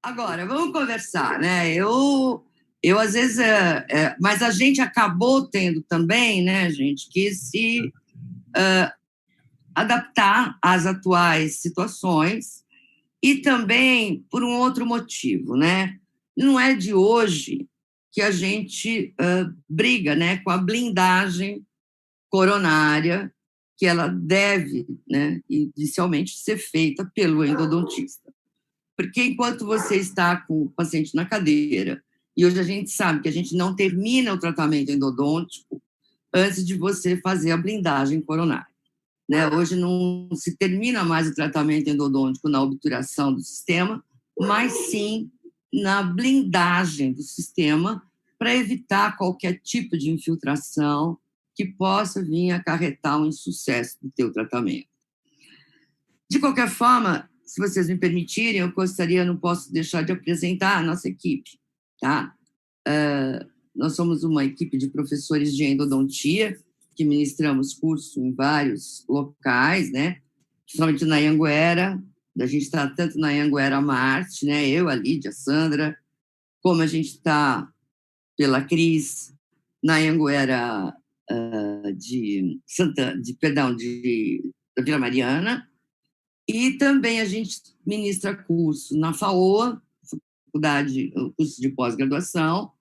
Agora, vamos conversar, né? Eu às vezes, mas a gente acabou tendo também, né, gente, que se adaptar às atuais situações e também por um outro motivo, né? Não é de hoje que a gente briga, né, com a blindagem coronária que ela deve, né, inicialmente ser feita pelo endodontista. Porque enquanto você está com o paciente na cadeira, e hoje a gente sabe que a gente não termina o tratamento endodôntico antes de você fazer a blindagem coronária. Né? Hoje não se termina mais o tratamento endodôntico na obturação do sistema, mas sim na blindagem do sistema para evitar qualquer tipo de infiltração que possa vir a acarretar um insucesso do teu tratamento. De qualquer forma, se vocês me permitirem, eu gostaria, não posso deixar de apresentar a nossa equipe, tá? Nós somos uma equipe de professores de endodontia, que ministramos curso em vários locais, né? Principalmente na Anhanguera, a gente está tanto na Anhanguera Marte, né? Eu, a Lídia, a Sandra, como a gente está pela Cris, na Anhanguera da Vila Mariana, e também a gente ministra curso na FAOA, faculdade, curso de pós-graduação,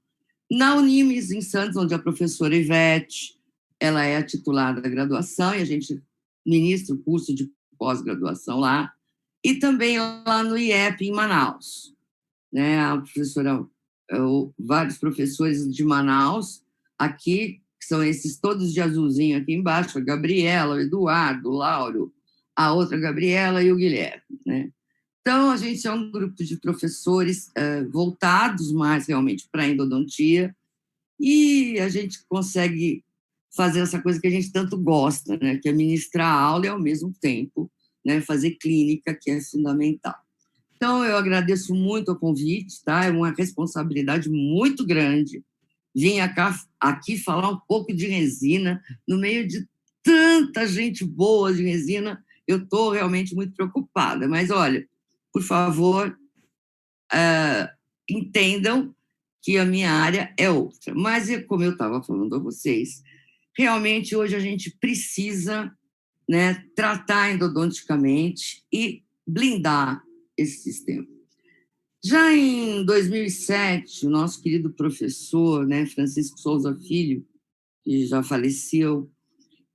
na Unimes, em Santos, onde a professora Ivete, ela é a titular da graduação, e a gente ministra o curso de pós-graduação lá, e também lá no IEP, em Manaus. Né? A professora, vários professores de Manaus, aqui, que são esses todos de azulzinho aqui embaixo, a Gabriela, o Eduardo, o Lauro, a outra Gabriela e o Guilherme. Né? Então, a gente é um grupo de professores voltados mais realmente para a endodontia, e a gente consegue fazer essa coisa que a gente tanto gosta, né, que é ministrar aula e, ao mesmo tempo, né, fazer clínica, que é fundamental. Então, eu agradeço muito o convite, tá? É uma responsabilidade muito grande. Vim aqui falar um pouco de resina, no meio de tanta gente boa de resina, eu estou realmente muito preocupada. Mas, olha, por favor, entendam que a minha área é outra. Mas, como eu estava falando a vocês, realmente hoje a gente precisa, né, tratar endodonticamente e blindar esse sistema. Já em 2007, o nosso querido professor, né, Francisco Souza Filho, que já faleceu,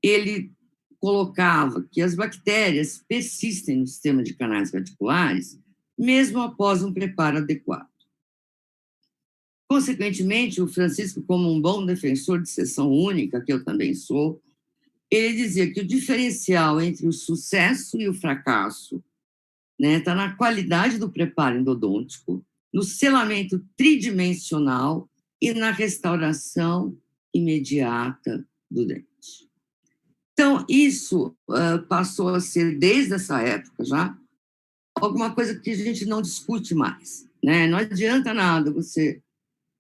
ele colocava que as bactérias persistem no sistema de canais radiculares mesmo após um preparo adequado. Consequentemente, o Francisco, como um bom defensor de seção única, que eu também sou, ele dizia que o diferencial entre o sucesso e o fracasso está na qualidade do preparo endodôntico, no selamento tridimensional e na restauração imediata do dente. Então, isso passou a ser, desde essa época já, alguma coisa que a gente não discute mais. Né? Não adianta nada você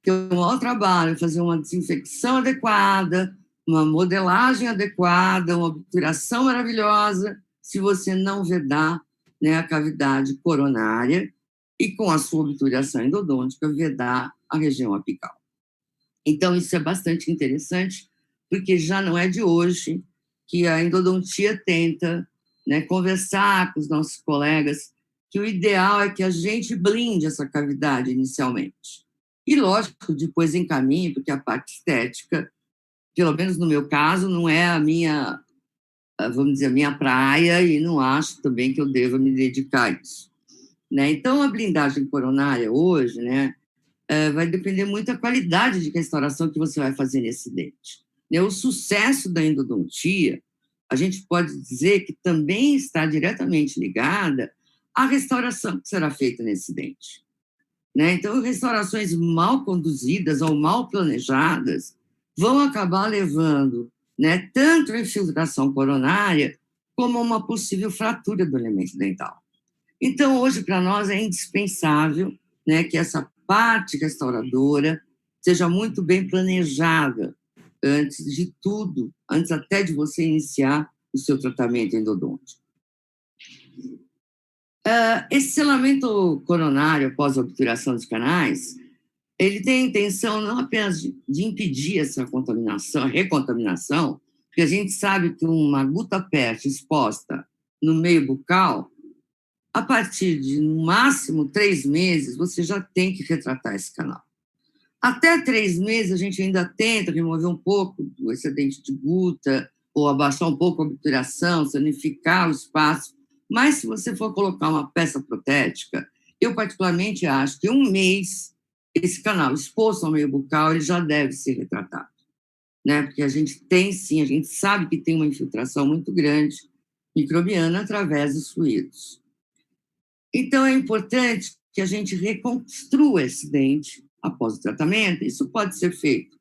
ter um maior trabalho, fazer uma desinfecção adequada, uma modelagem adequada, uma obturação maravilhosa, se você não vedar, né, a cavidade coronária e, com a sua obturação endodôntica, vedar a região apical. Então, isso é bastante interessante, porque já não é de hoje que a endodontia tenta, né, conversar com os nossos colegas que o ideal é que a gente blinde essa cavidade inicialmente. E, lógico, depois encaminhe, porque a parte estética, pelo menos no meu caso, não é a minha, vamos dizer, a minha praia, e não acho também que eu deva me dedicar a isso. Né? Então, a blindagem coronária hoje, né, vai depender muito da qualidade de restauração que você vai fazer nesse dente. Né? O sucesso da endodontia, a gente pode dizer que também está diretamente ligada à restauração que será feita nesse dente. Né? Então, restaurações mal conduzidas ou mal planejadas vão acabar levando, né, tanto a infiltração coronária como uma possível fratura do elemento dental. Então, hoje, para nós, é indispensável, né, que essa parte restauradora seja muito bem planejada antes de tudo, antes até de você iniciar o seu tratamento endodôntico. Esse selamento coronário após a obturação dos canais, ele tem a intenção não apenas de impedir essa contaminação, a recontaminação, porque a gente sabe que uma gutaperte exposta no meio bucal, a partir de, no máximo, 3 meses, você já tem que retratar esse canal. Até 3 meses, a gente ainda tenta remover um pouco do excedente de guta, ou abaixar um pouco a obturação, sanificar o espaço. Mas, se você for colocar uma peça protética, eu particularmente acho que 1 mês, esse canal exposto ao meio bucal, ele já deve ser retratado, né? Porque a gente tem, sim, a gente sabe que tem uma infiltração muito grande microbiana através dos fluidos. Então, é importante que a gente reconstrua esse dente após o tratamento. Isso pode ser feito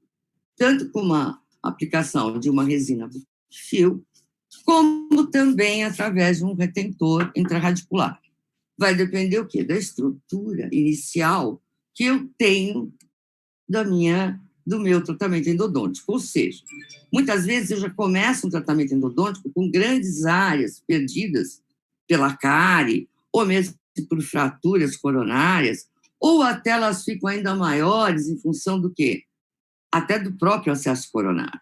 tanto com uma aplicação de uma resina fio, como também através de um retentor intrarradicular. Vai depender o quê? Da estrutura inicial que eu tenho do meu tratamento endodôntico. Ou seja, muitas vezes eu já começo um tratamento endodôntico com grandes áreas perdidas pela cárie, ou mesmo por fraturas coronárias, ou até elas ficam ainda maiores em função do quê? Até do próprio acesso coronário.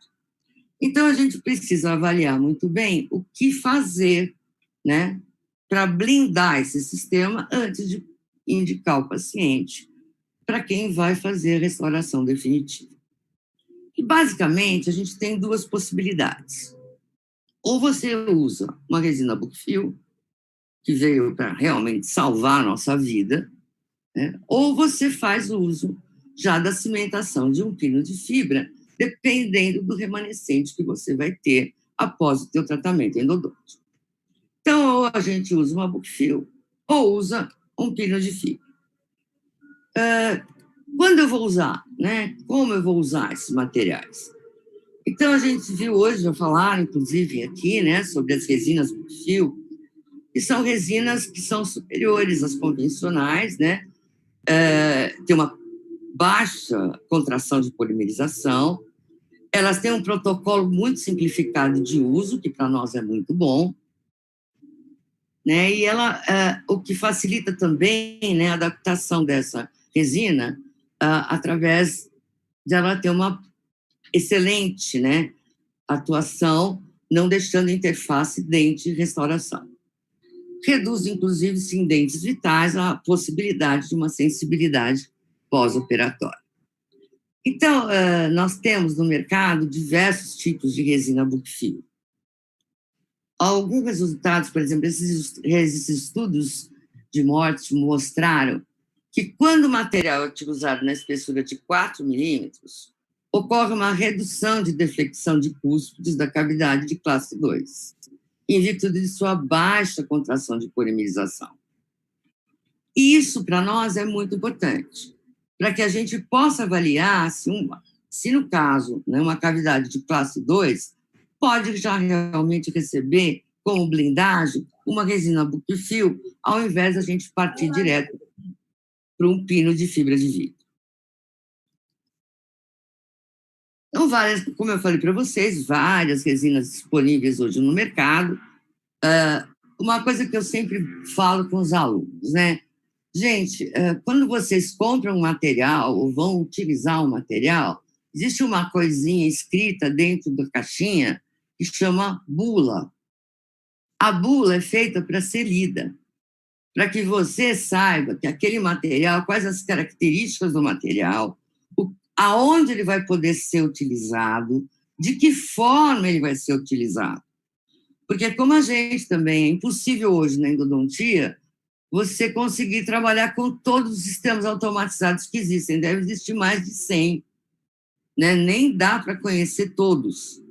Então, a gente precisa avaliar muito bem o que fazer, né, para blindar esse sistema antes de indicar o paciente para quem vai fazer a restauração definitiva. E, basicamente, a gente tem 2 possibilidades. Ou você usa uma resina Bookfill, que veio para realmente salvar a nossa vida, né? Ou você faz uso já da cimentação de um pino de fibra, dependendo do remanescente que você vai ter após o teu tratamento endodôntico. Então, ou a gente usa uma Bookfill, ou usa um pino de fibra. Quando eu vou usar, né? Como eu vou usar esses materiais? Então, a gente viu hoje, já falaram, inclusive, aqui, né, sobre as resinas Bookfill, que são resinas que são superiores às convencionais, né? Tem uma baixa contração de polimerização, elas têm um protocolo muito simplificado de uso, que para nós é muito bom, né? E o que facilita também, né, a adaptação dessa resina através de ela ter uma excelente, né, atuação, não deixando interface dente-restauração. Reduz, inclusive, se em dentes vitais, a possibilidade de uma sensibilidade pós-operatória. Então, nós temos no mercado diversos tipos de resina Bookfill. Alguns resultados, por exemplo, esses estudos de morte mostraram que quando o material é utilizado na espessura de 4 milímetros, ocorre uma redução de deflexão de cúspides da cavidade de classe 2, em virtude de sua baixa contração de polimerização. E isso, para nós, é muito importante, para que a gente possa avaliar se no caso, né, uma cavidade de classe 2 pode já realmente receber como blindagem uma resina Bookfill, ao invés da gente partir direto para um pino de fibra de vidro. Então, como eu falei para vocês, várias resinas disponíveis hoje no mercado. Uma coisa que eu sempre falo com os alunos, né? Gente, quando vocês compram um material ou vão utilizar um material, existe uma coisinha escrita dentro da caixinha que chama bula. A bula é feita para ser lida, para que você saiba que aquele material, quais as características do material, aonde ele vai poder ser utilizado, de que forma ele vai ser utilizado. Porque como a gente também, é impossível hoje na endodontia, você conseguir trabalhar com todos os sistemas automatizados que existem, deve existir mais de 100, né? Nem dá para conhecer todos.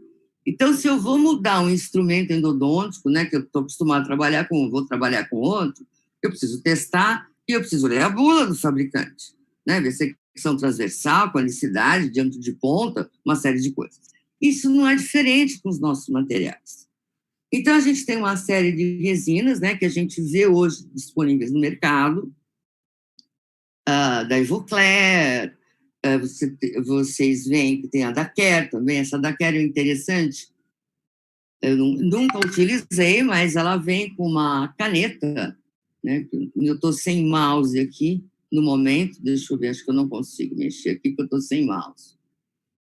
Então, se eu vou mudar um instrumento endodôntico, né, que eu estou acostumado a trabalhar com um, vou trabalhar com outro, eu preciso testar e eu preciso ler a bula do fabricante, né, ver se é secção transversal, conicidade, diâmetro de ponta, uma série de coisas. Isso não é diferente com os nossos materiais. Então, a gente tem uma série de resinas, né, que a gente vê hoje disponíveis no mercado, da Ivoclar, vocês veem que tem a da Care também. Essa da Care é interessante, eu nunca utilizei, mas ela vem com uma caneta né? Eu estou sem mouse aqui no momento, deixa eu ver, acho que eu não consigo mexer aqui, porque eu estou sem mouse.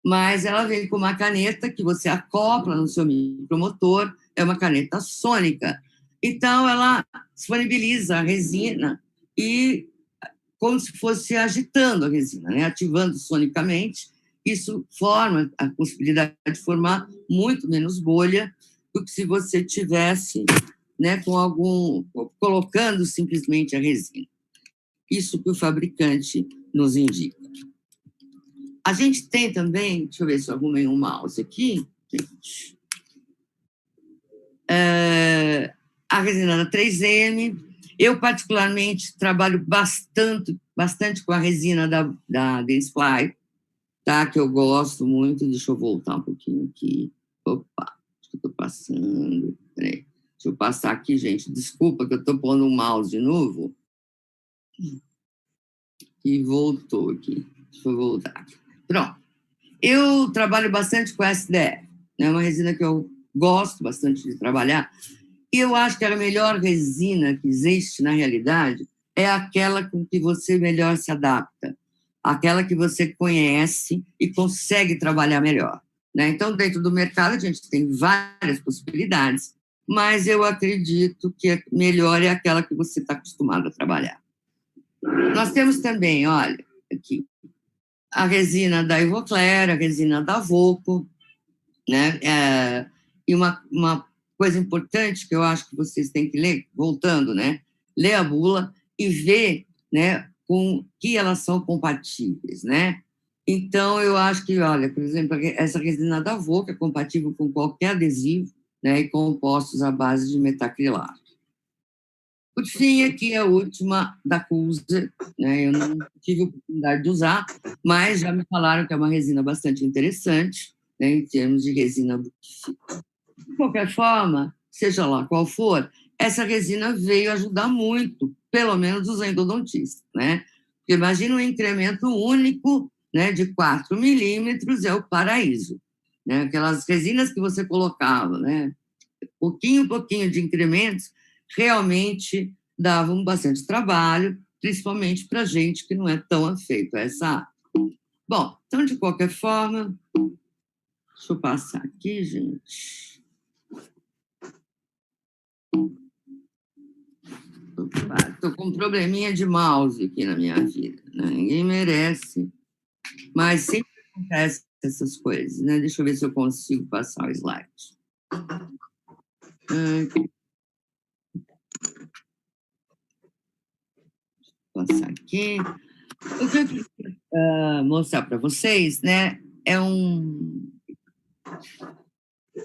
Mas ela vem com uma caneta que você acopla no seu micromotor, é uma caneta sônica. Então, ela disponibiliza a resina e como se fosse agitando a resina, né? Ativando sonicamente. Isso forma a possibilidade de formar muito menos bolha do que se você tivesse, né, colocando simplesmente a resina. Isso que o fabricante nos indica. A gente tem também, deixa eu ver se eu arrumei um mouse aqui, gente. A resina da 3M. Eu, particularmente, trabalho bastante com a resina da Densifly, tá? Que eu gosto muito. Deixa eu voltar um pouquinho aqui. Opa, acho que eu estou passando. Peraí. Deixa eu passar aqui, gente. Desculpa que eu estou pondo um mouse de novo. E voltou aqui. Deixa eu voltar. Pronto. Eu trabalho bastante com SDF. É uma resina que eu gosto bastante de trabalhar. E eu acho que a melhor resina que existe, na realidade, é aquela com que você melhor se adapta. Aquela que você conhece e consegue trabalhar melhor, né? Então, dentro do mercado, a gente tem várias possibilidades, mas eu acredito que a melhor é aquela que você está acostumado a trabalhar. Nós temos também, olha, aqui, a resina da Ivocler, a resina da Voco, né? E uma coisa importante que eu acho que vocês têm que ler, voltando, né? Ler a bula e ver, né, com que elas são compatíveis, né? Então, eu acho que, olha, por exemplo, essa resina da Voco é compatível com qualquer adesivo, né, e compostos à base de metacrilato. Por fim, aqui é a última da Cusa, né? Eu não tive a oportunidade de usar, mas já me falaram que é uma resina bastante interessante, né, em termos de resina Book. De qualquer forma, seja lá qual for, essa resina veio ajudar muito, pelo menos os endodontistas, né? Porque imagina um incremento único, né, de 4 milímetros, é o paraíso, né? Aquelas resinas que você colocava, né? Pouquinho de incrementos, realmente davam bastante trabalho, principalmente para gente que não é tão afeito a essa área. Bom, então, de qualquer forma, deixa eu passar aqui, gente. Estou com um probleminha de mouse aqui na minha vida, né? Ninguém merece, mas sempre acontece essas coisas, né? Deixa eu ver se eu consigo passar o slide. Passar aqui. O que eu queria mostrar para vocês, né, é um...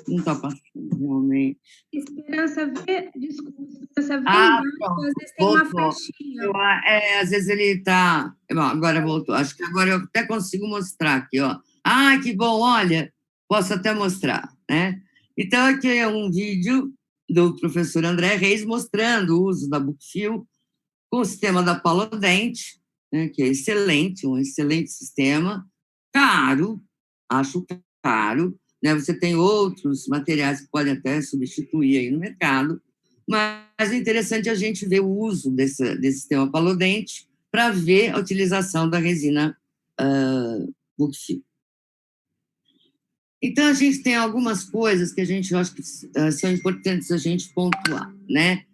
Não está passando, realmente. Esperança vê, desculpa, Esperança vê Pronto, às vezes tem uma flechinha. Às vezes ele está... Bom, agora voltou. Acho que agora eu até consigo mostrar aqui, ó. Que bom, olha, posso até mostrar, né? Então, aqui é um vídeo do professor André Reis mostrando o uso da Bookfill com o sistema da Paladente, né, que é excelente, um excelente sistema, caro, acho caro, né? Você tem outros materiais que podem até substituir aí no mercado, mas o interessante é a gente ver o uso desse sistema Paladente para ver a utilização da resina Bookfill. Então, a gente tem algumas coisas que a gente acha que são importantes a gente pontuar, né?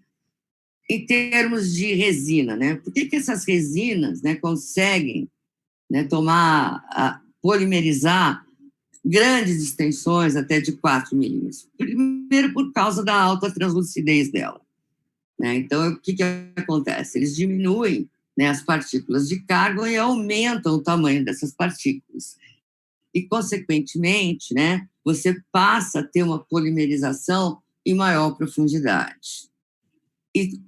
Em termos de resina, né? Por que essas resinas, né, conseguem, né, polimerizar grandes extensões até de 4 milímetros? Primeiro, por causa da alta translucidez dela, né? Então, o que acontece? Eles diminuem, né, as partículas de carbono e aumentam o tamanho dessas partículas. E, consequentemente, né, você passa a ter uma polimerização em maior profundidade. E,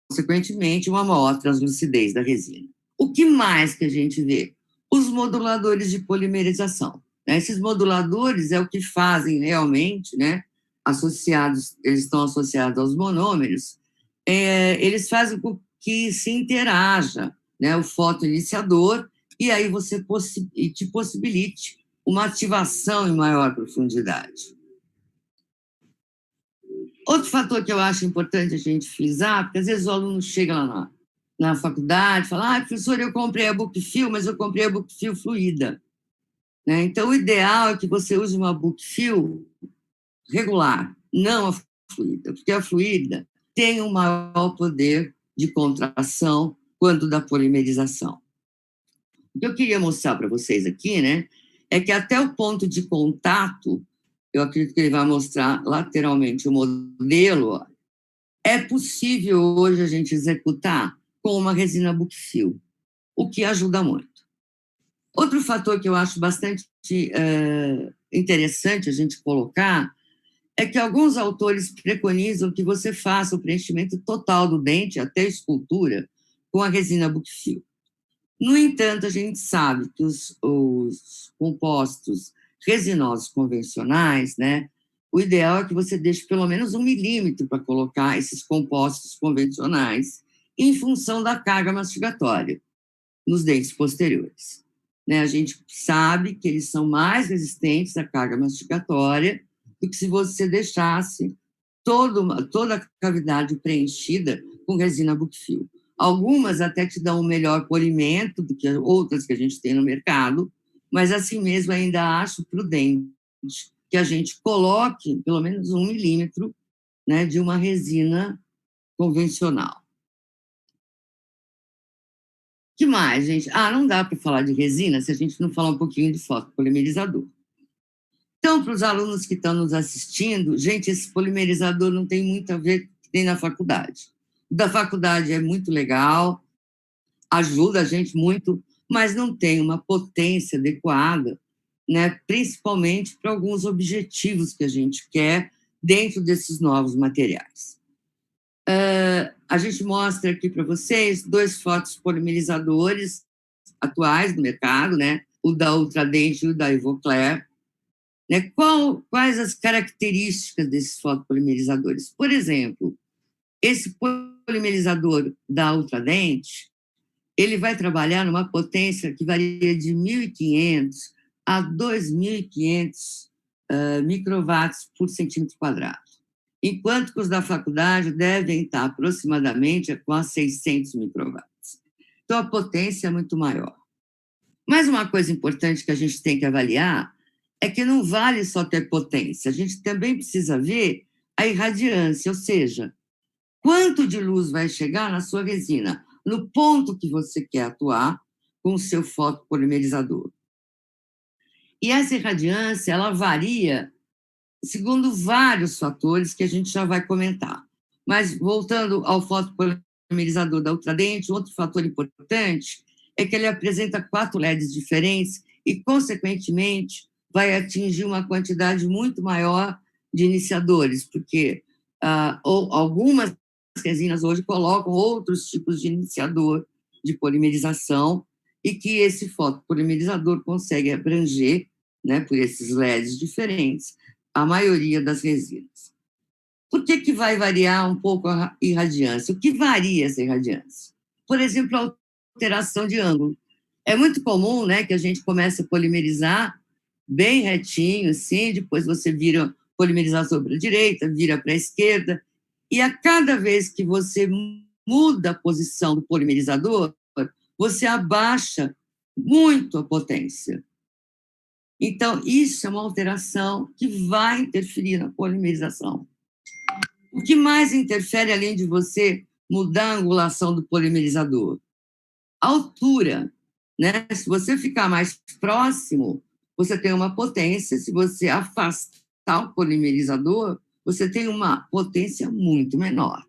consequentemente, uma maior translucidez da resina. O que mais que a gente vê? Os moduladores de polimerização. Né? Esses moduladores é o que fazem realmente, né, eles estão associados aos monômeros, eles fazem com que se interaja, né, o fotoiniciador, e aí te possibilite uma ativação em maior profundidade. Outro fator que eu acho importante a gente frisar, porque às vezes o aluno chega lá na faculdade e fala: professor, eu comprei a Bookfil, mas eu comprei a Bookfil fluida. Né? Então, o ideal é que você use uma Bookfil regular, não a fluida, porque a fluida tem um maior poder de contração quanto da polimerização. O que eu queria mostrar para vocês aqui, né, é que até o ponto de contato, eu acredito que ele vai mostrar lateralmente o modelo, é possível hoje a gente executar com uma resina Bookfil, o que ajuda muito. Outro fator que eu acho bastante interessante a gente colocar é que alguns autores preconizam que você faça o preenchimento total do dente, até a escultura, com a resina Bookfil. No entanto, a gente sabe que os compostos resinosos convencionais, né, o ideal é que você deixe pelo menos 1 milímetro para colocar esses compostos convencionais em função da carga mastigatória nos dentes posteriores. Né, a gente sabe que eles são mais resistentes à carga mastigatória do que se você deixasse toda a cavidade preenchida com resina Bookfil. Algumas até te dão um melhor polimento do que outras que a gente tem no mercado, mas assim mesmo ainda acho prudente que a gente coloque pelo menos 1 milímetro, né, de uma resina convencional. O que mais, gente? Não dá para falar de resina se a gente não falar um pouquinho de fotopolimerizador. Então, para os alunos que estão nos assistindo, gente, esse polimerizador não tem muito a ver com o que tem na faculdade. O da faculdade é muito legal, ajuda a gente muito, mas não tem uma potência adequada, né, principalmente para alguns objetivos que a gente quer dentro desses novos materiais. A gente mostra aqui para vocês 2 fotopolimerizadores atuais no mercado, né, o da Ultradent e o da Ivoclar. Né? Quais as características desses fotopolimerizadores? Por exemplo, esse polimerizador da Ultradent, ele vai trabalhar numa potência que varia de 1.500 a 2.500 microwatts por centímetro quadrado, enquanto que os da faculdade devem estar aproximadamente com a 600 microwatts. Então, a potência é muito maior. Mas uma coisa importante que a gente tem que avaliar é que não vale só ter potência, a gente também precisa ver a irradiância, ou seja, quanto de luz vai chegar na sua resina, no ponto que você quer atuar com o seu fotopolimerizador. E essa irradiância, ela varia segundo vários fatores que a gente já vai comentar. Mas, voltando ao fotopolimerizador da Ultradent, outro fator importante é que ele apresenta 4 LEDs diferentes e, consequentemente, vai atingir uma quantidade muito maior de iniciadores, porque algumas resinas hoje colocam outros tipos de iniciador de polimerização e que esse fotopolimerizador consegue abranger, né, por esses LEDs diferentes, a maioria das resinas. Por que vai variar um pouco a irradiância? O que varia essa irradiância? Por exemplo, a alteração de ângulo. É muito comum, né, que a gente comece a polimerizar bem retinho, assim, depois você vira polimerizar sobre a direita, vira para a esquerda, e a cada vez que você muda a posição do polimerizador, você abaixa muito a potência. Então, isso é uma alteração que vai interferir na polimerização. O que mais interfere, além de você mudar a angulação do polimerizador? A altura. Né? Se você ficar mais próximo, você tem uma potência. Se você afastar o polimerizador, você tem uma potência muito menor.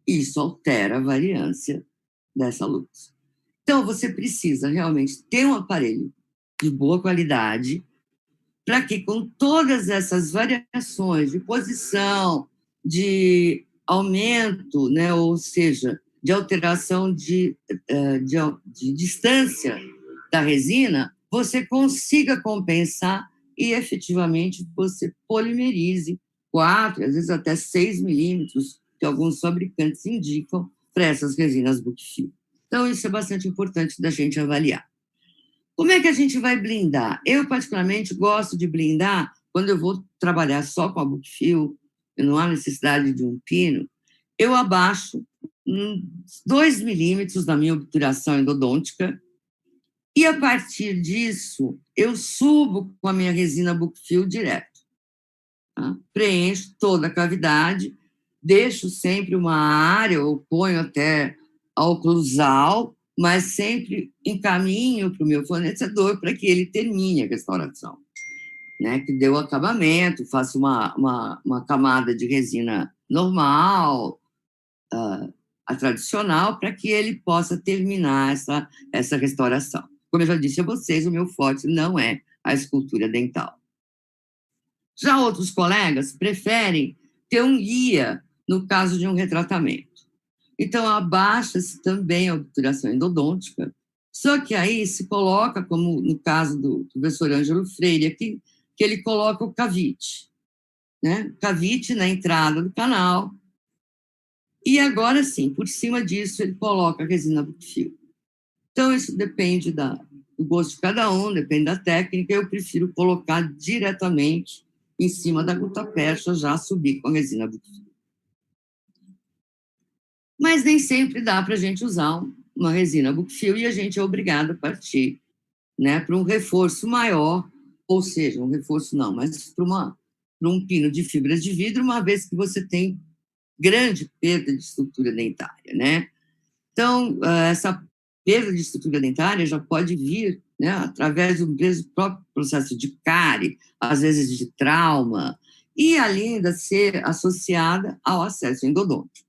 Isso altera a variância dessa luz. Então, você precisa realmente ter um aparelho de boa qualidade para que, com todas essas variações de posição, de aumento, né, ou seja, de alteração de distância da resina, você consiga compensar e, efetivamente, você polimerize 4, às vezes até 6 milímetros, que alguns fabricantes indicam para essas resinas Bookfil. Então, isso é bastante importante da gente avaliar. Como é que a gente vai blindar? Eu, particularmente, gosto de blindar quando eu vou trabalhar só com a Bookfil, não há necessidade de um pino, eu abaixo 2 milímetros da minha obturação endodôntica e, a partir disso, eu subo com a minha resina Bookfill direto. Tá? Preencho toda a cavidade, deixo sempre uma área, ou ponho até a oclusal, mas sempre encaminho para o meu fornecedor para que ele termine a restauração, né? Que dê o acabamento, faça uma camada de resina normal, a tradicional, para que ele possa terminar essa restauração. Como eu já disse a vocês, o meu forte não é a escultura dental. Já outros colegas preferem ter um guia no caso de um retratamento. Então, abaixa-se também a obturação endodôntica, só que aí se coloca, como no caso do professor Ângelo Freire aqui, que ele coloca o cavite, né? Cavite na entrada do canal, e agora sim, por cima disso, ele coloca a resina Bookfill. Então, isso depende do gosto de cada um, depende da técnica. Eu prefiro colocar diretamente em cima da gutapercha, já subir com a resina Bookfill. Mas nem sempre dá para a gente usar uma resina Bookfill e a gente é obrigado a partir, né, para um reforço maior, ou seja, um reforço não, mas para um pino de fibras de vidro, uma vez que você tem grande perda de estrutura dentária, né? Então, essa perda de estrutura dentária já pode vir, né, através do próprio processo de cárie, às vezes de trauma, e ainda ser associada ao acesso endodôntico,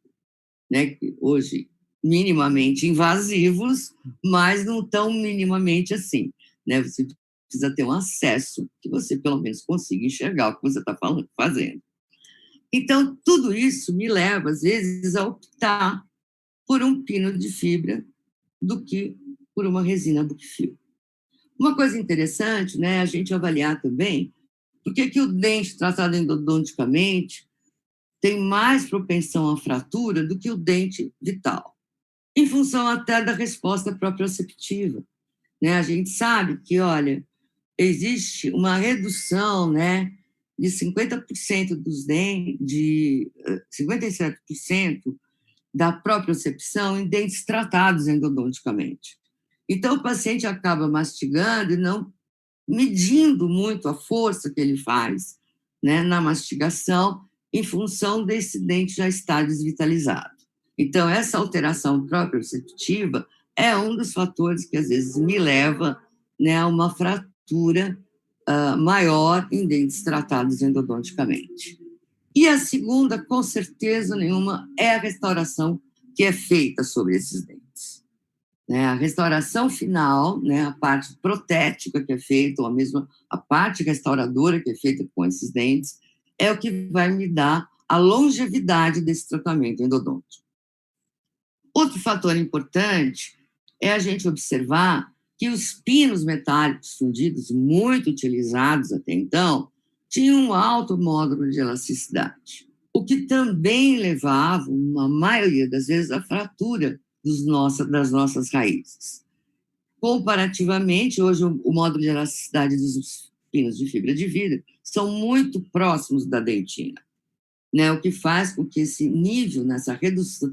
né, que hoje minimamente invasivos, mas não tão minimamente assim, né? Você precisa ter um acesso que você pelo menos consiga enxergar o que você está fazendo. Então, tudo isso me leva, às vezes, a optar por um pino de fibra do que por uma resina Bookfill. Uma coisa interessante, né, a gente avaliar também por que o dente tratado endodonticamente tem mais propensão à fratura do que o dente vital, em função até da resposta proprioceptiva, né? A gente sabe que, olha, existe uma redução, né, de 50% dos dentes, de 57% da propriocepção em dentes tratados endodonticamente. Então, o paciente acaba mastigando e não medindo muito a força que ele faz, né, na mastigação, em função desse dente já estar desvitalizado. Então, essa alteração proprioceptiva é um dos fatores que, às vezes, me leva, né, a uma fratura maior em dentes tratados endodonticamente. E a segunda, com certeza nenhuma, é a restauração que é feita sobre esses dentes. Né? A restauração final, né, a parte protética que é feita, ou mesmo a parte restauradora que é feita com esses dentes, é o que vai me dar a longevidade desse tratamento endodôntico. Outro fator importante é a gente observar que os pinos metálicos fundidos, muito utilizados até então, tinham um alto módulo de elasticidade, o que também levava, na maioria das vezes, à fratura das nossas raízes. Comparativamente, hoje o módulo de elasticidade dos pinos de fibra de vidro são muito próximos da dentina, né? O que faz com que esse nível, nessa redução,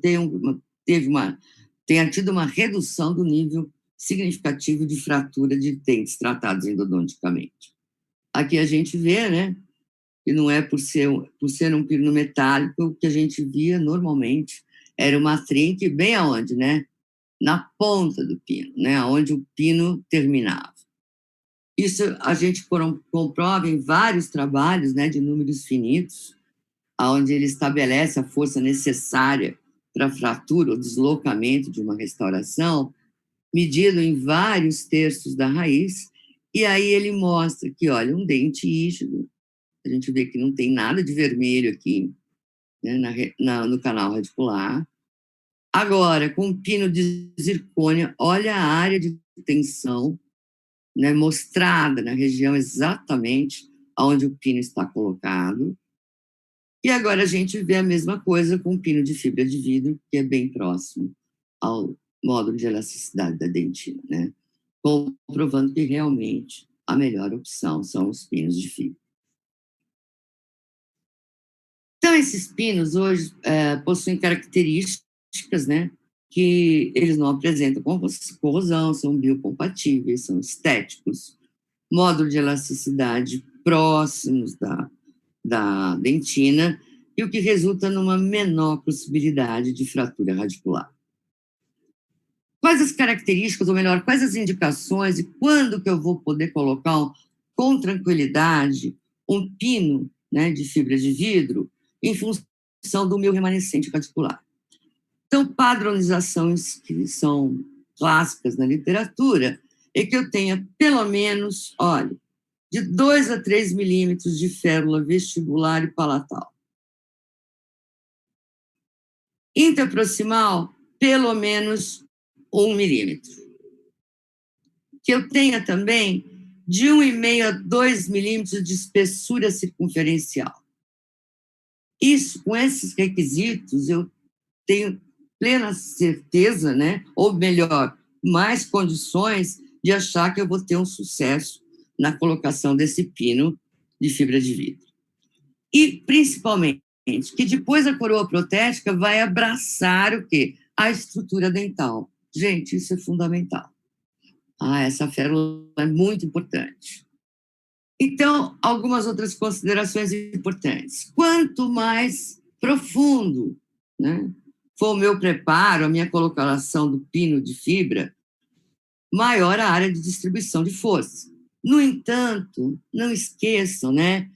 tenha tido uma redução do nível significativo de fratura de dentes tratados endodonticamente. Aqui a gente vê, né, que não é por ser um pino metálico, o que a gente via normalmente era uma trinque bem aonde, né? Na ponta do pino, né? Onde o pino terminava. Isso a gente comprova em vários trabalhos, né, de números finitos, onde ele estabelece a força necessária para a fratura ou deslocamento de uma restauração, medido em vários terços da raiz, e aí ele mostra que, olha, um dente rígido, a gente vê que não tem nada de vermelho aqui, né, no canal radicular. Agora, com o pino de zircônia, olha a área de tensão, né, mostrada na região exatamente onde o pino está colocado. E agora a gente vê a mesma coisa com o pino de fibra de vidro, que é bem próximo ao módulo de elasticidade da dentina, né? Comprovando que realmente a melhor opção são os pinos de fibra. Então, esses pinos hoje possuem características, né, que eles não apresentam corrosão, são biocompatíveis, são estéticos, módulo de elasticidade próximos da dentina, e o que resulta numa menor possibilidade de fratura radicular. Quais as características, ou melhor, quais as indicações e quando que eu vou poder colocar com tranquilidade um pino, né, de fibra de vidro em função do meu remanescente radicular? Então, padronizações que são clássicas na literatura é que eu tenha pelo menos, olha, de 2 a 3 milímetros de férula vestibular e palatal. Interproximal, pelo menos 1 milímetro. Que eu tenha também de 1,5 a 2 milímetros de espessura circunferencial. Isso, com esses requisitos, eu tenho plena certeza, né? Ou melhor, mais condições de achar que eu vou ter um sucesso na colocação desse pino de fibra de vidro. E, principalmente, que depois a coroa protética vai abraçar o quê? A estrutura dental. Gente, isso é fundamental. Essa férula é muito importante. Então, algumas outras considerações importantes. Quanto mais profundo, né, for o meu preparo, a minha colocação do pino de fibra, maior a área de distribuição de força. No entanto, não esqueçam, né,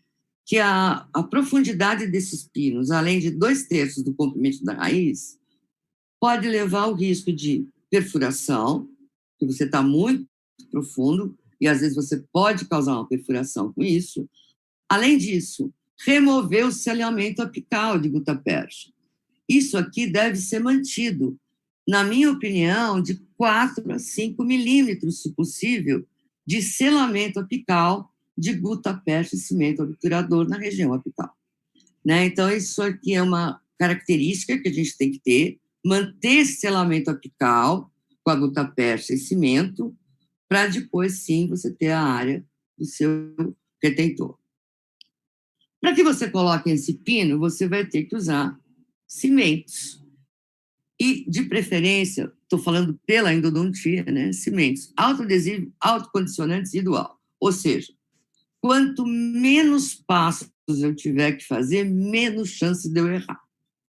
que a profundidade desses pinos, além de 2/3 do comprimento da raiz, pode levar ao risco de perfuração, que você está muito profundo, e às vezes você pode causar uma perfuração com isso. Além disso, remover o selamento apical de gutapercha. Isso aqui deve ser mantido, na minha opinião, de 4 a 5 milímetros, se possível, de selamento apical de gutapercha e cimento obturador na região apical. Né? Então, isso aqui é uma característica que a gente tem que ter, manter esse selamento apical com a gutapercha e cimento, para depois, sim, você ter a área do seu retentor. Para que você coloque esse pino, você vai ter que usar cimentos. E, de preferência, estou falando pela endodontia, né? Cimentos autoadesivos, autocondicionantes e dual. Ou seja, quanto menos passos eu tiver que fazer, menos chance de eu errar.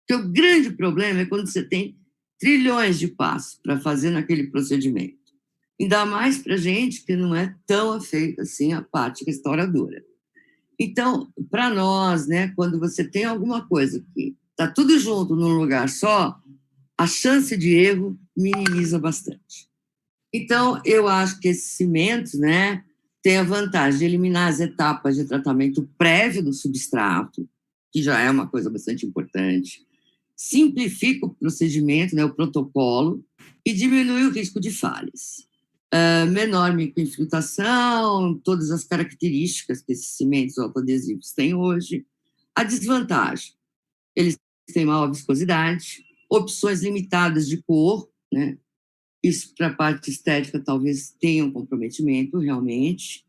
Porque o grande problema é quando você tem trilhões de passos para fazer naquele procedimento. Ainda mais para gente que não é tão afeita assim a parte restauradora. Então, para nós, né, quando você tem alguma coisa que está tudo junto num lugar só, a chance de erro minimiza bastante. Então, eu acho que esses cimentos, né, têm a vantagem de eliminar as etapas de tratamento prévio do substrato, que já é uma coisa bastante importante, simplifica o procedimento, né, o protocolo, e diminui o risco de falhas. Menor microinfiltração, todas as características que esses cimentos autoadesivos têm hoje. A desvantagem, eles têm maior viscosidade, opções limitadas de cor, né? Isso para a parte estética talvez tenha um comprometimento realmente,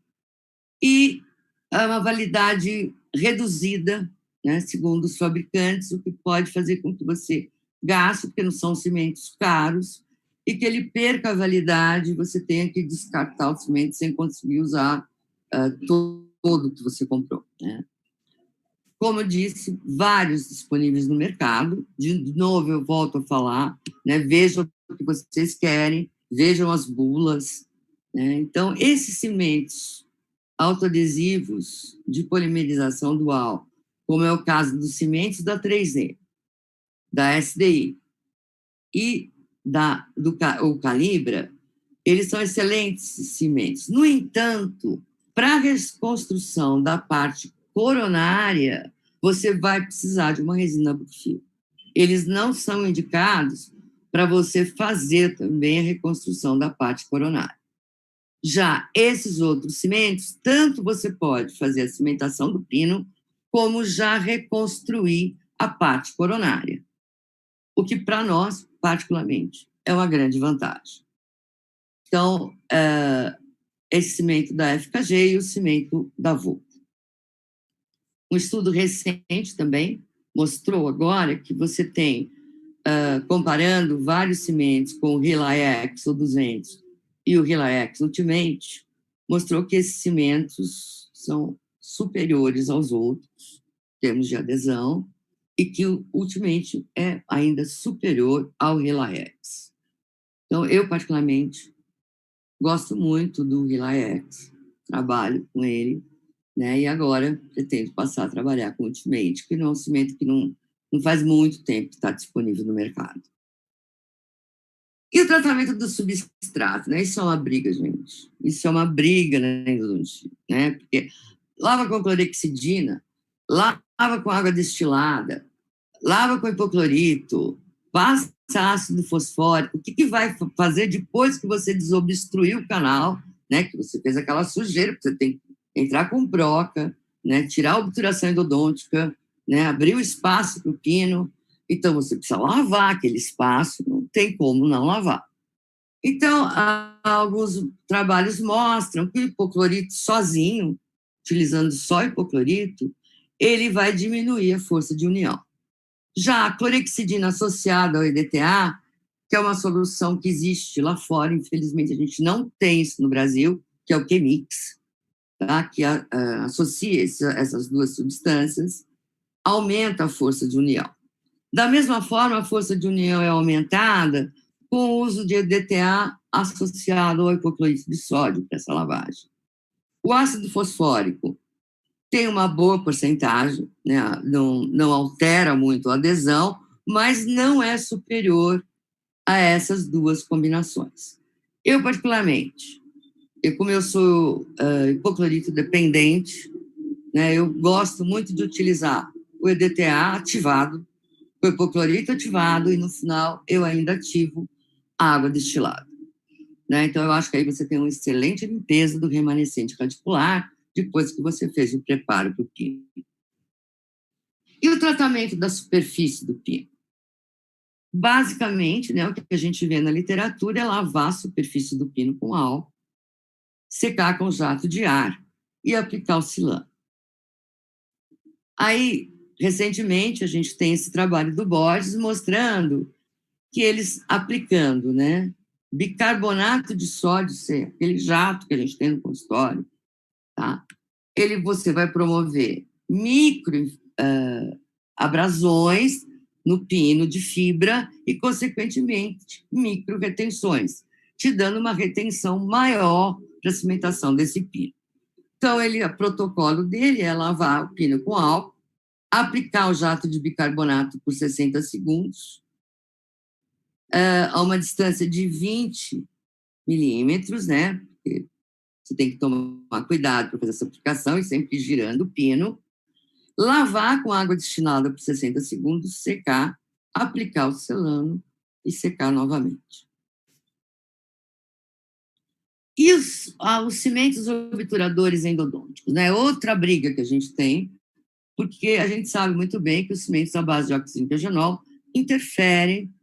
e uma validade reduzida, né, segundo os fabricantes, o que pode fazer com que você gaste, porque não são cimentos caros, e que ele perca a validade, você tenha que descartar o cimento sem conseguir usar todo que você comprou. Né? Como eu disse, vários disponíveis no mercado. De novo, eu volto a falar, né? Vejam o que vocês querem, vejam as bulas. Né? Então, esses cimentos autoadesivos de polimerização dual, como é o caso dos cimentos da 3E, da SDI e o Calibra, eles são excelentes cimentos. No entanto, para a reconstrução da parte coronária, você vai precisar de uma resina Brookfield. Eles não são indicados para você fazer também a reconstrução da parte coronária. Já esses outros cimentos, tanto você pode fazer a cimentação do pino, como já reconstruir a parte coronária. O que, para nós, particularmente, é uma grande vantagem. Então, esse cimento da FKG e o cimento da Vulca. Um estudo recente também, mostrou agora que você tem, comparando vários cimentos com o Relax ou 200 e o Relax Ultimate, mostrou que esses cimentos são superiores aos outros, em termos de adesão, e que o Ultimate é ainda superior ao Relax. Então, eu, particularmente, gosto muito do Relax, trabalho com ele, né? E agora pretendo passar a trabalhar com o Ultimate, que não é um cimento que não faz muito tempo que está disponível no mercado. E o tratamento do substrato, né? Isso é uma briga, gente. Isso é uma briga na endodontia, né? Porque lava com clorexidina, lava com água destilada, lava com hipoclorito, passa ácido fosfórico. O que vai fazer depois que você desobstruiu o canal, né? Que você fez aquela sujeira, porque você tem que entrar com broca, né? Tirar a obturação endodôntica, né? Abrir o espaço para o pino. Então, você precisa lavar aquele espaço, não tem como não lavar. Então, alguns trabalhos mostram que o hipoclorito sozinho, utilizando só hipoclorito, ele vai diminuir a força de união. Já a clorexidina associada ao EDTA, que é uma solução que existe lá fora, infelizmente a gente não tem isso no Brasil, que é o Chemix, tá? Que associa essas duas substâncias, aumenta a força de união. Da mesma forma, a força de união é aumentada com o uso de EDTA associado ao hipoclorito de sódio para essa lavagem. O ácido fosfórico tem uma boa porcentagem, né? Não altera muito a adesão, mas não é superior a essas duas combinações. Eu, particularmente, como eu sou hipoclorito dependente, né, eu gosto muito de utilizar o EDTA ativado, o hipoclorito ativado, e no final eu ainda ativo a água destilada. Né? Então, eu acho que aí você tem uma excelente limpeza do remanescente radicular depois que você fez o preparo para o pino. E o tratamento da superfície do pino? Basicamente, né, o que a gente vê na literatura é lavar a superfície do pino com álcool, secar com jato de ar e aplicar o silano. Aí, recentemente, a gente tem esse trabalho do Borges mostrando que eles aplicando, né, bicarbonato de sódio, aquele jato que a gente tem no consultório, tá? Você vai promover abrasões no pino de fibra e, consequentemente, micro retenções, te dando uma retenção maior para a cimentação desse pino. Então, o protocolo dele é lavar o pino com álcool, aplicar o jato de bicarbonato por 60 segundos, a uma distância de 20 milímetros, né? Porque você tem que tomar cuidado para fazer essa aplicação e sempre girando o pino. Lavar com água destilada por 60 segundos, secar, aplicar o selano e secar novamente. E os cimentos obturadores endodônticos, né? Outra briga que a gente tem, porque a gente sabe muito bem que os cimentos à base de oxinquegenol interferem,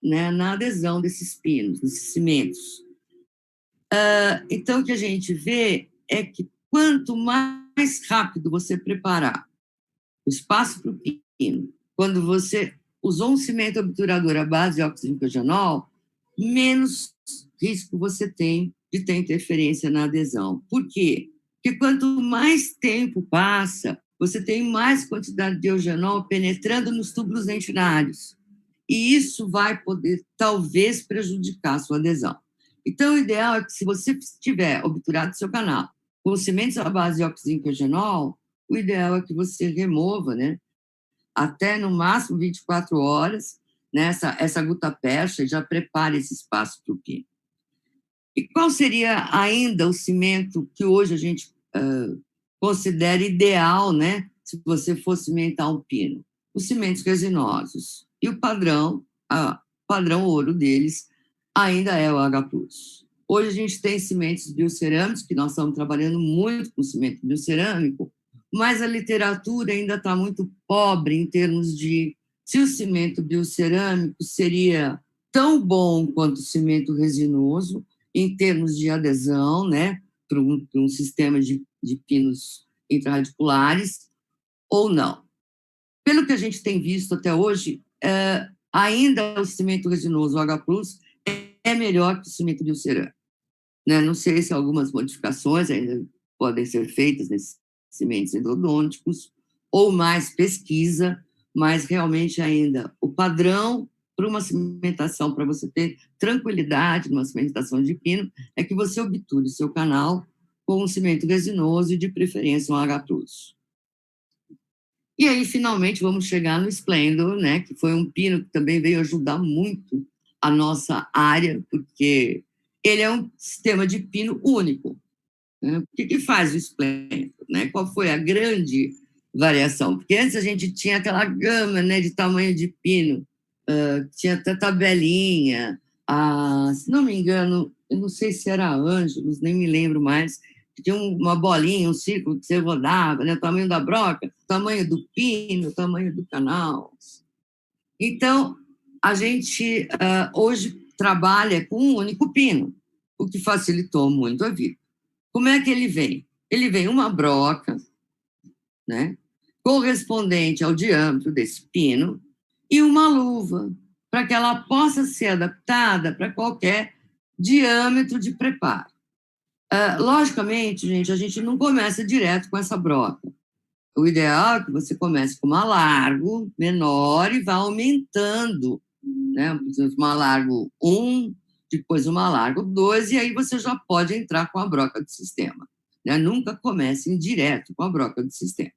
né, na adesão desses pinos, desses cimentos. Então, o que a gente vê é que quanto mais rápido você preparar o espaço para o pino, quando você usou um cimento obturador à base de oxinquegenol, menos risco você tem de ter interferência na adesão. Por quê? Porque quanto mais tempo passa, você tem mais quantidade de eugenol penetrando nos túbulos dentinários. E isso vai poder, talvez, prejudicar a sua adesão. Então, o ideal é que, se você tiver obturado seu canal com cimentos à base de oxinquegenol, o ideal é que você remova, né, até no máximo 24 horas, né, essa gutapercha, e já prepare esse espaço para o pino. E qual seria ainda o cimento que hoje a gente considera ideal, né, se você for cimentar um pino? Os cimentos resinosos. E o padrão ouro deles ainda é o H+. Hoje a gente tem cimentos biocerâmicos, que nós estamos trabalhando muito com cimento biocerâmico, mas a literatura ainda está muito pobre em termos de se o cimento biocerâmico seria tão bom quanto o cimento resinoso, em termos de adesão, né, para um sistema de pinos intrarradiculares, ou não. Pelo que a gente tem visto até hoje, ainda o cimento resinoso, o H+, é melhor que o cimento biocerâmico, né? Não sei se algumas modificações ainda podem ser feitas nesses cimentos endodônticos, ou mais pesquisa, mas realmente ainda o padrão para uma cimentação, para você ter tranquilidade numa cimentação de pino, é que você obture o seu canal com um cimento resinoso e, de preferência, um H+. E aí, finalmente, vamos chegar no Splendor, né, que foi um pino que também veio ajudar muito a nossa área, porque ele é um sistema de pino único. Né? O que faz o Splendor? Né? Qual foi a grande variação? Porque antes a gente tinha aquela gama, né, de tamanho de pino, tinha até tabelinha, se não me engano, eu não sei se era Ângelos, nem me lembro mais, tinha uma bolinha, um círculo que você rodava, né, o tamanho da broca, o tamanho do pino, o tamanho do canal. Então, a gente hoje trabalha com um único pino, o que facilitou muito a vida. Como é que ele vem? Ele vem uma broca, né, correspondente ao diâmetro desse pino, e uma luva, para que ela possa ser adaptada para qualquer diâmetro de preparo. Logicamente, gente, a gente não começa direto com essa broca. O ideal é que você comece com uma largo, menor, e vá aumentando, né? Uma largo 1, depois uma largo 2, e aí você já pode entrar com a broca do sistema. Né? Nunca comece direto com a broca do sistema.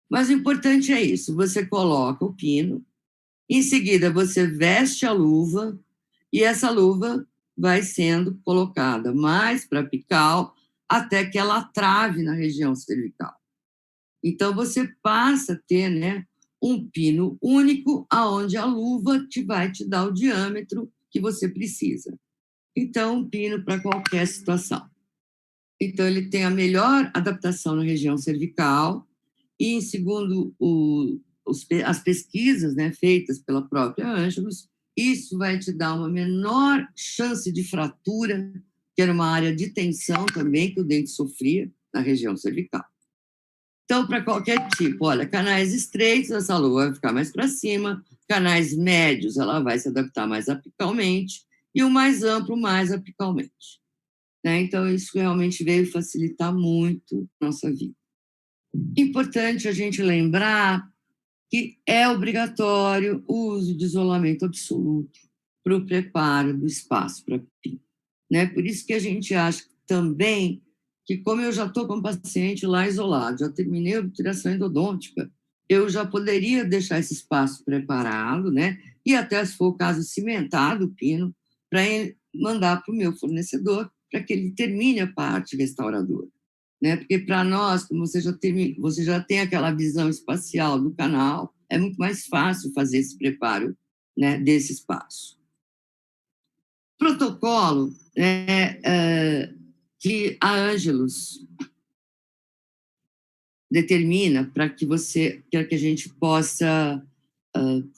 Mas o importante é isso, você coloca o pino, em seguida você veste a luva, e essa luva vai sendo colocada mais para a apical, até que ela trave na região cervical. Então, você passa a ter, né, um pino único, aonde a luva vai te dar o diâmetro que você precisa. Então, um pino para qualquer situação. Então, ele tem a melhor adaptação na região cervical, e, segundo as pesquisas, né, feitas pela própria Ângelos, isso vai te dar uma menor chance de fratura, que era uma área de tensão também que o dente sofria na região cervical. Então, para qualquer tipo, olha, canais estreitos, essa luva vai ficar mais para cima, canais médios, ela vai se adaptar mais apicalmente, e o mais amplo, mais apicalmente. Né? Então, isso realmente veio facilitar muito a nossa vida. Importante a gente lembrar que é obrigatório o uso de isolamento absoluto para o preparo do espaço para pino. Né? Por isso que a gente acha também que, como eu já estou com o paciente lá isolado, já terminei a obturação endodôntica, eu já poderia deixar esse espaço preparado, né? E até, se for o caso, cimentado o pino, para mandar para o meu fornecedor, para que ele termine a parte restauradora. Né? Porque, para nós, como você já tem aquela visão espacial do canal, é muito mais fácil fazer esse preparo, né, desse espaço. Protocolo que a Ângelos determina para que a gente possa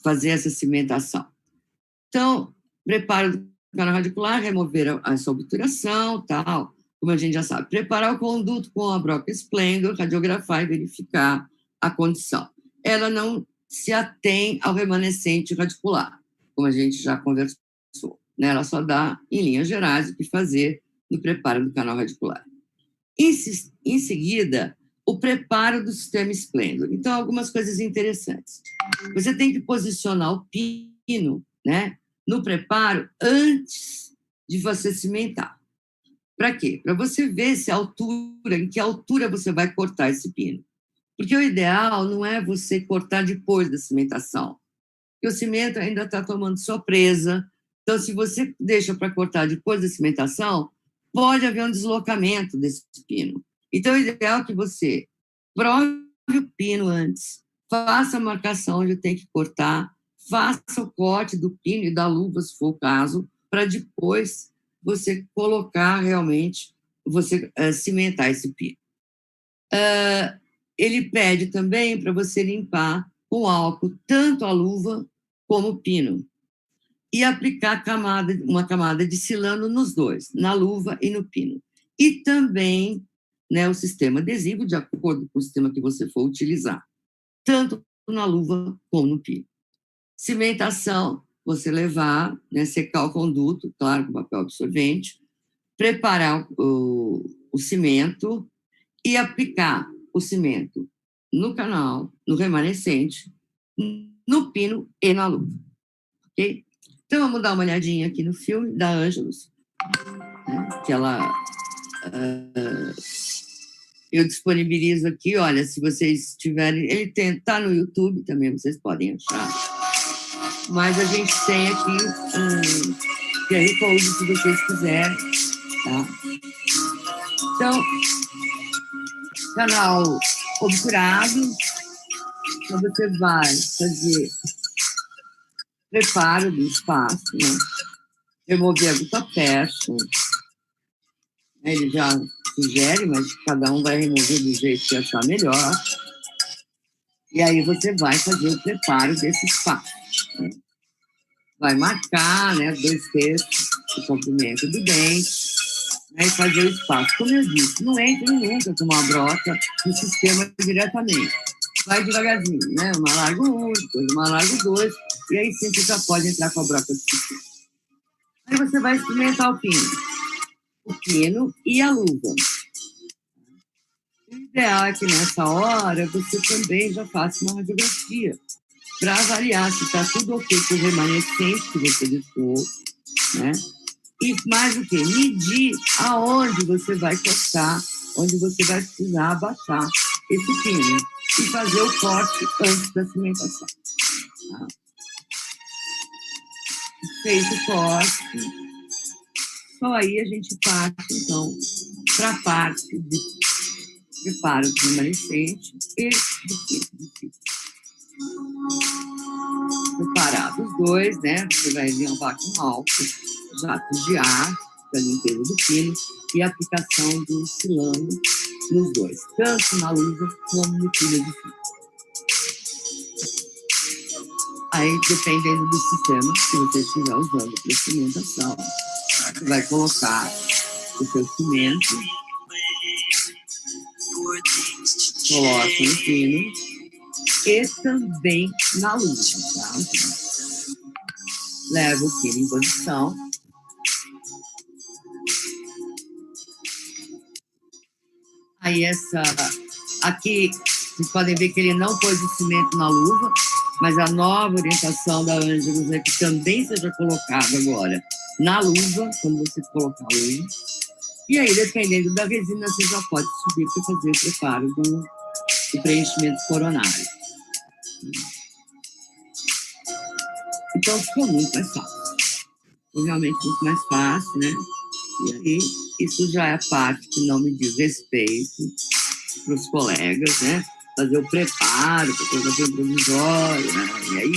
fazer essa cimentação. Então, preparo do canal radicular, remover essa obturação, tal, como a gente já sabe. Preparar o conduto com a broca Splendor, radiografar e verificar a condição. Ela não se atém ao remanescente radicular, como a gente já conversou. Né? Ela só dá, em linhas gerais, o que fazer no preparo do canal radicular. Em seguida, o preparo do sistema Splendor. Então, algumas coisas interessantes. Você tem que posicionar o pino, né, no preparo antes de você cimentar. Para quê? Para você ver em que altura você vai cortar esse pino. Porque o ideal não é você cortar depois da cimentação, porque o cimento ainda está tomando sua presa. Então, se você deixa para cortar depois da cimentação, pode haver um deslocamento desse pino. Então, o ideal é que você prove o pino antes, faça a marcação onde tem que cortar, faça o corte do pino e da luva, se for o caso, para depois você colocar realmente, você cimentar esse pino. Ele pede também para você limpar com álcool tanto a luva como o pino e aplicar uma camada de silano nos dois, na luva e no pino. E também, né, o sistema adesivo, de acordo com o sistema que você for utilizar, tanto na luva como no pino. Cimentação, você levar, né, secar o conduto, claro, com papel absorvente, preparar o cimento e aplicar o cimento no canal, no remanescente, no pino e na luva. Ok? Então, vamos dar uma olhadinha aqui no filme da Ângelos, né, que ela... eu disponibilizo aqui, olha, se vocês tiverem... Ele está no YouTube também, vocês podem achar. Mas a gente tem aqui um QR Code, se vocês quiserem, tá? Então, canal obturado, então você vai fazer preparo do espaço, né? Remover a gota-peça, né? Ele já sugere, mas cada um vai remover do jeito que achar melhor. E aí você vai fazer o preparo desse espaço, né? Vai marcar, né, 2/3 do comprimento do dente, né, e fazer o espaço. Como eu disse, não entre nunca com uma broca no sistema diretamente. Vai devagarzinho, né? Uma larga 1, depois uma larga 2, e aí sim você já pode entrar com a broca do sistema. Aí você vai experimentar o pino e a luva. O ideal é que nessa hora você também já faça uma radiografia para avaliar se está tudo ok com o remanescente que você deixou, né? E mais o quê? Medir aonde você vai cortar, onde você vai precisar abaixar esse pino e fazer o corte antes da cimentação. Tá? Feito o corte, só aí a gente parte, então, para a parte de preparo do remanescente e do pino. Preparar os dois, né? Você vai levar com álcool, jatos de ar, para limpeza do pino e aplicação do silano nos dois, tanto na luva como no pino de fio. Aí, dependendo do sistema que você estiver usando para cimentação, você vai colocar o seu cimento, coloca no pino e também na luva, tá? Leva o pino em posição. Aí aqui, vocês podem ver que ele não pôs o cimento na luva, mas a nova orientação da Ângelos é que também seja colocado agora na luva, quando você colocar a luva. E aí, dependendo da resina, você já pode subir para fazer o preparo do preenchimento coronário. Então, ficou muito mais fácil. Ficou realmente muito mais fácil, né? E aí, isso já é a parte que não me diz respeito para os colegas, né? Fazer o preparo para colocação provisória, né? E aí,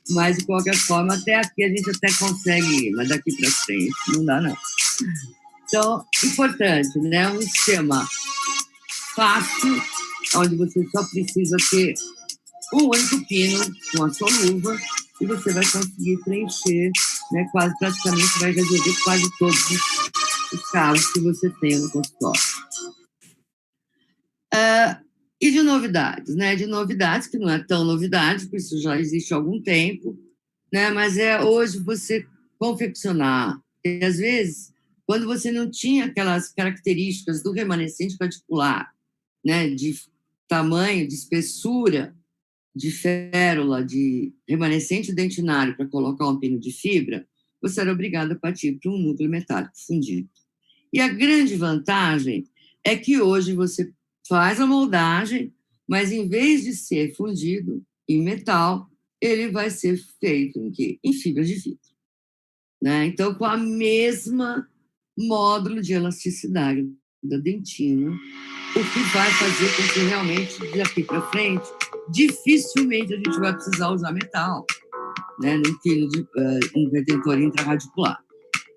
mas de qualquer forma, até aqui a gente até consegue ir, mas daqui para frente não dá, não. Então, importante, né? Um sistema fácil, onde você só precisa ter um único pino com a sua luva e você vai conseguir preencher, né? Praticamente vai resolver quase todos os casos que você tem no consultório. E de novidades, né? De novidades, que não é tão novidade, porque isso já existe há algum tempo, né? Mas hoje você confeccionar. E, às vezes, quando você não tinha aquelas características do remanescente particular, né? De tamanho, de espessura, de férula, de remanescente dentinário para colocar um pino de fibra, você era obrigado a partir para um núcleo metálico fundido. E a grande vantagem é que hoje você faz a moldagem, mas em vez de ser fundido em metal, ele vai ser feito em quê? Em fibra de vidro. Né? Então, com a mesma módulo de elasticidade da dentina, o que vai fazer com que realmente, daqui para frente, dificilmente a gente vai precisar usar metal, né? Num quilo de um retentor intraradicular.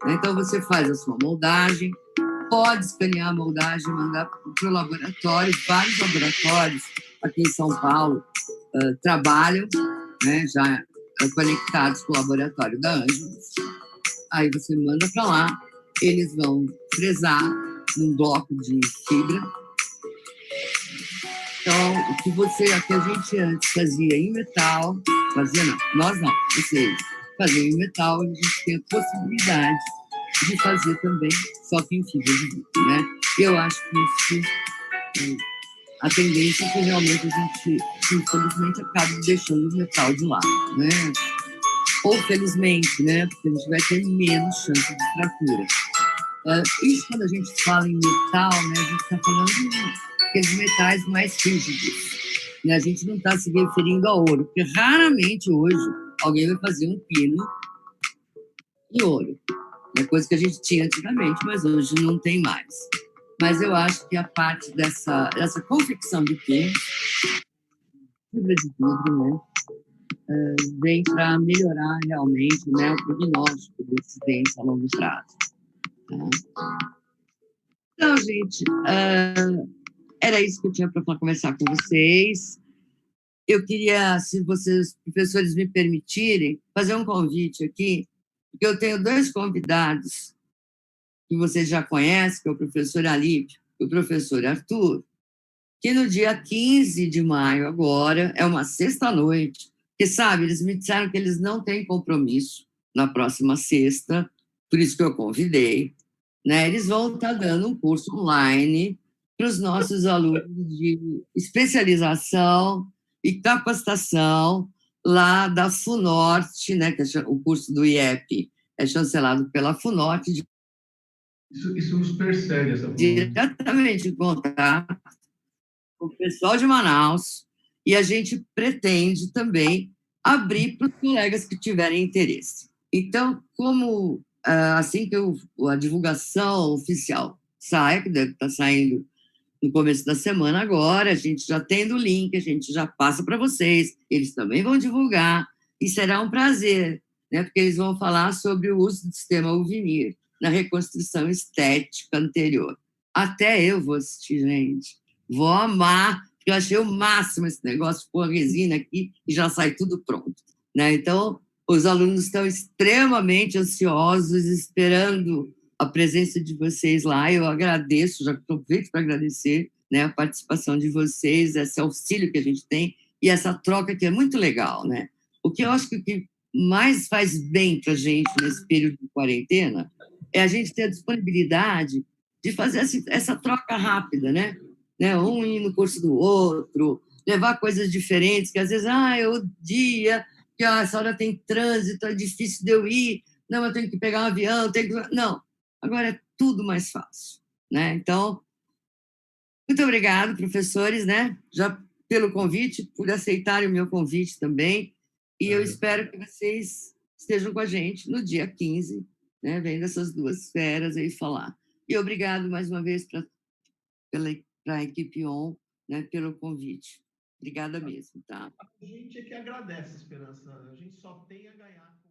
Então, você faz a sua moldagem, pode escanear a moldagem, mandar para o laboratório. Vários laboratórios aqui em São Paulo trabalham, né, já conectados com o laboratório da Ângelos. Aí você manda para lá, eles vão fresar num bloco de fibra, Então, o que a gente antes fazia em metal, fazia não, nós não, vocês faziam em metal, a gente tem a possibilidade de fazer também, só que em fibra de vidro, né? Eu acho que isso, a tendência é que realmente a gente, infelizmente, acabe deixando o metal de lado, né? Ou felizmente, né? Porque a gente vai ter menos chance de fratura. Isso quando a gente fala em metal, né? A gente está falando daqueles metais mais rígidos, né? A gente não está se referindo a ouro, porque raramente hoje alguém vai fazer um pino em ouro. É coisa que a gente tinha antigamente, mas hoje não tem mais. Mas eu acho que a parte dessa confecção de pino, fibra de vidro, né? Vem para melhorar realmente, né, o prognóstico de acidentes a longo prazo. Tá? Então, gente, era isso que eu tinha para conversar com vocês. Eu queria, se vocês, professores, me permitirem, fazer um convite aqui, porque eu tenho dois convidados que vocês já conhecem, que é o professor Alípio e o professor Arthur, que no dia 15 de maio, agora, é uma sexta-noite, porque, sabe, eles me disseram que eles não têm compromisso na próxima sexta, por isso que eu convidei, né? Eles vão estar dando um curso online para os nossos alunos de especialização e capacitação lá da FUNORTE, né, que é o curso do IEP é chancelado pela FUNORTE, Isso nos persegue, essa diretamente em contato com o pessoal de Manaus, e a gente pretende também abrir para os colegas que tiverem interesse. Então, como assim que a divulgação oficial sai, que deve estar saindo no começo da semana agora, a gente já tendo o link, a gente já passa para vocês, eles também vão divulgar, e será um prazer, né, porque eles vão falar sobre o uso do sistema Uvinir na reconstrução estética anterior. Até eu vou assistir, gente. Vou amar, porque eu achei o máximo esse negócio de pôr a resina aqui e já sai tudo pronto. Né? Então, os alunos estão extremamente ansiosos, esperando a presença de vocês lá. Eu agradeço, já aproveito para agradecer, né, a participação de vocês, esse auxílio que a gente tem e essa troca que é muito legal. Né? O que eu acho que o que mais faz bem para a gente nesse período de quarentena é a gente ter a disponibilidade de fazer essa troca rápida, né? Um ir no curso do outro, levar coisas diferentes, que às vezes, é o dia, que essa hora tem trânsito, é difícil de eu ir, não, eu tenho que pegar um avião, tenho que... Não, agora é tudo mais fácil, né? Então, muito obrigado, professores, né? Já pelo convite, por aceitarem o meu convite também, e eu espero que vocês estejam com a gente no dia 15, né? Vendo essas duas feras aí falar. E obrigado mais uma vez para a equipe ON, né, pelo convite. Obrigada mesmo, tá? A gente é que agradece, Esperança. A gente só tem a ganhar com